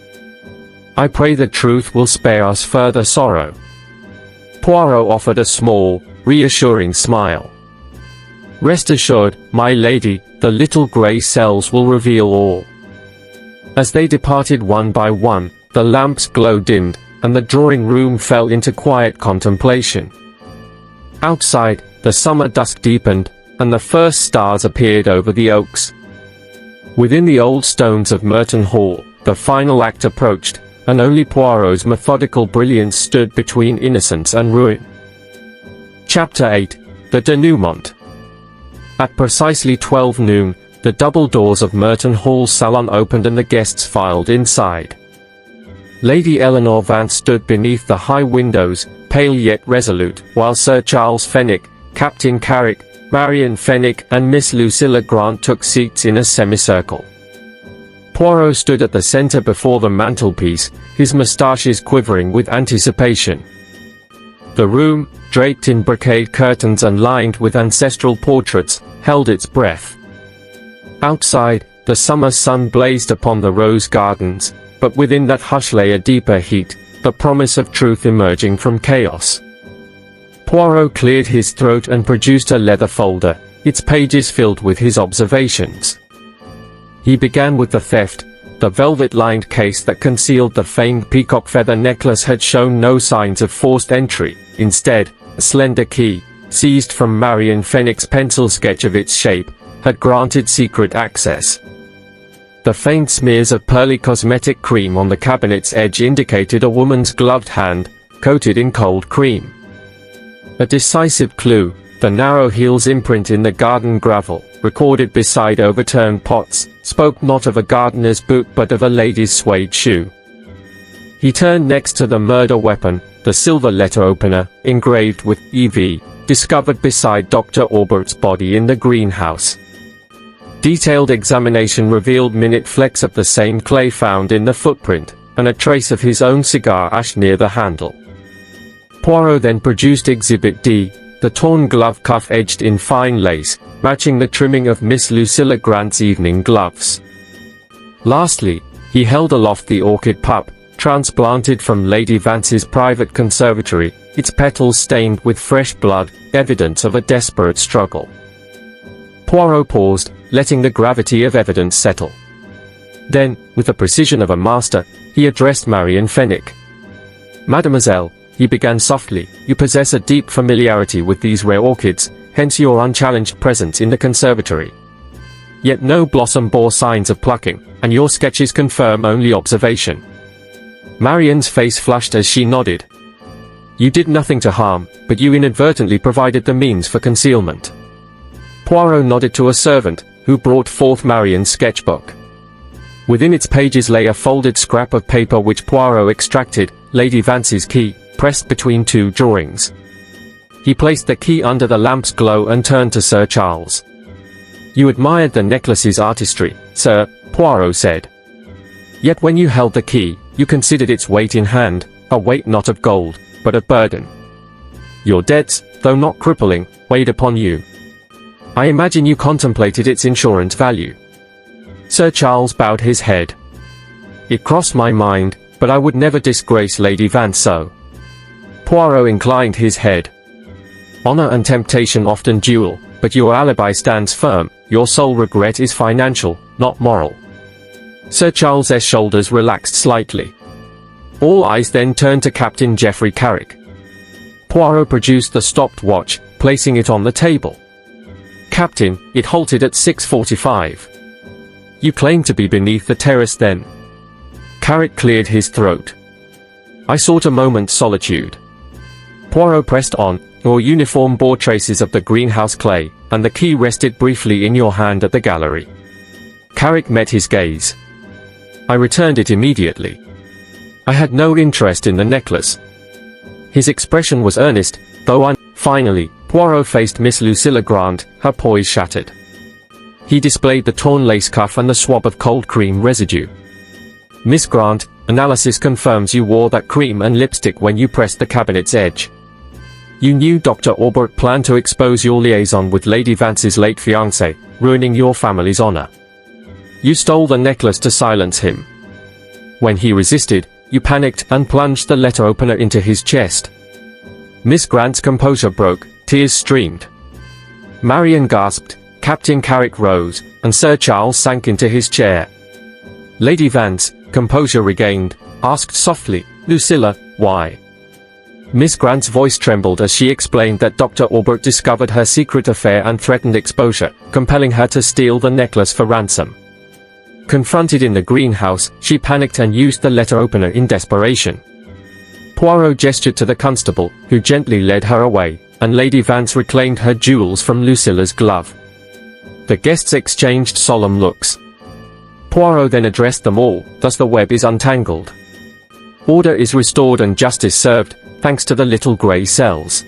I pray the truth will spare us further sorrow." Poirot offered a small, reassuring smile. "Rest assured, my lady, the little grey cells will reveal all." As they departed one by one, the lamp's glow dimmed, and the drawing room fell into quiet contemplation. Outside, the summer dusk deepened, and the first stars appeared over the oaks. Within the old stones of Merton Hall, the final act approached, and only Poirot's methodical brilliance stood between innocence and ruin. Chapter 8. The denouement. At precisely 12 noon, the double doors of Merton Hall's salon opened and the guests filed inside. Lady Eleanor Vance stood beneath the high windows, pale yet resolute, while Sir Charles Fenwick, Captain Carrick, Marion Fenwick and Miss Lucilla Grant took seats in a semicircle. Poirot stood at the centre before the mantelpiece, his moustaches quivering with anticipation. The room, draped in brocade curtains and lined with ancestral portraits, held its breath. Outside, the summer sun blazed upon the rose gardens, but within that hush lay a deeper heat, the promise of truth emerging from chaos. Poirot cleared his throat and produced a leather folder, its pages filled with his observations. He began with the theft. The velvet-lined case that concealed the famed peacock feather necklace had shown no signs of forced entry. Instead, a slender key, seized from Marion Fenwick's pencil sketch of its shape, had granted secret access. The faint smears of pearly cosmetic cream on the cabinet's edge indicated a woman's gloved hand, coated in cold cream. A decisive clue, the narrow heel's imprint in the garden gravel, recorded beside overturned pots, spoke not of a gardener's boot but of a lady's suede shoe. He turned next to the murder weapon, the silver letter opener, engraved with EV, discovered beside Dr. Aubert's body in the greenhouse. Detailed examination revealed minute flecks of the same clay found in the footprint, and a trace of his own cigar ash near the handle. Poirot then produced Exhibit D, the torn glove cuff edged in fine lace, matching the trimming of Miss Lucilla Grant's evening gloves. Lastly, he held aloft the orchid pup, transplanted from Lady Vance's private conservatory, its petals stained with fresh blood, evidence of a desperate struggle. Poirot paused, letting the gravity of evidence settle. Then, with the precision of a master, he addressed Marion Fenwick. "Mademoiselle," he began softly, "you possess a deep familiarity with these rare orchids, hence your unchallenged presence in the conservatory. Yet no blossom bore signs of plucking, and your sketches confirm only observation." Marion's face flushed as she nodded. "You did nothing to harm, but you inadvertently provided the means for concealment." Poirot nodded to a servant, who brought forth Marion's sketchbook. Within its pages lay a folded scrap of paper which Poirot extracted, Lady Vance's key, pressed between two drawings. He placed the key under the lamp's glow and turned to Sir Charles. "You admired the necklace's artistry, sir," Poirot said. "Yet when you held the key, you considered its weight in hand, a weight not of gold, but of burden. Your debts, though not crippling, weighed upon you. I imagine you contemplated its insurance value." Sir Charles bowed his head. "It crossed my mind, but I would never disgrace Lady Vance so." Poirot inclined his head. "Honor and temptation often duel, but your alibi stands firm. Your sole regret is financial, not moral." Sir Charles's shoulders relaxed slightly. All eyes then turned to Captain Geoffrey Carrick. Poirot produced the stopped watch, placing it on the table. "Captain, it halted at 6:45. You claimed to be beneath the terrace then." Carrick cleared his throat. "I sought a moment's solitude." Poirot pressed on. "Your uniform bore traces of the greenhouse clay, and the key rested briefly in your hand at the gallery." Carrick met his gaze. "I returned it immediately. I had no interest in the necklace." His expression was earnest, though Finally, Poirot faced Miss Lucilla Grant, her poise shattered. He displayed the torn lace cuff and the swab of cold cream residue. "Miss Grant, analysis confirms you wore that cream and lipstick when you pressed the cabinet's edge. You knew Dr. Aubert planned to expose your liaison with Lady Vance's late fiancé, ruining your family's honor. You stole the necklace to silence him. When he resisted, you panicked and plunged the letter opener into his chest." Miss Grant's composure broke, tears streamed. Marion gasped, Captain Carrick rose, and Sir Charles sank into his chair. Lady Vance, composure regained, asked softly, "Lucilla, why?" Miss Grant's voice trembled as she explained that Dr. Aubert discovered her secret affair and threatened exposure, compelling her to steal the necklace for ransom. Confronted in the greenhouse, she panicked and used the letter opener in desperation. Poirot gestured to the constable, who gently led her away, and Lady Vance reclaimed her jewels from Lucilla's glove. The guests exchanged solemn looks. Poirot then addressed them all, "Thus the web is untangled. Order is restored and justice served, thanks to the little grey cells."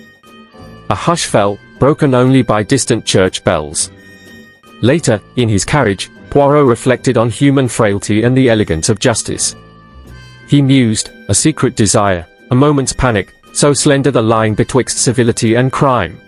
A hush fell, broken only by distant church bells. Later, in his carriage, Poirot reflected on human frailty and the elegance of justice. He mused, a secret desire, a moment's panic, so slender the line betwixt civility and crime.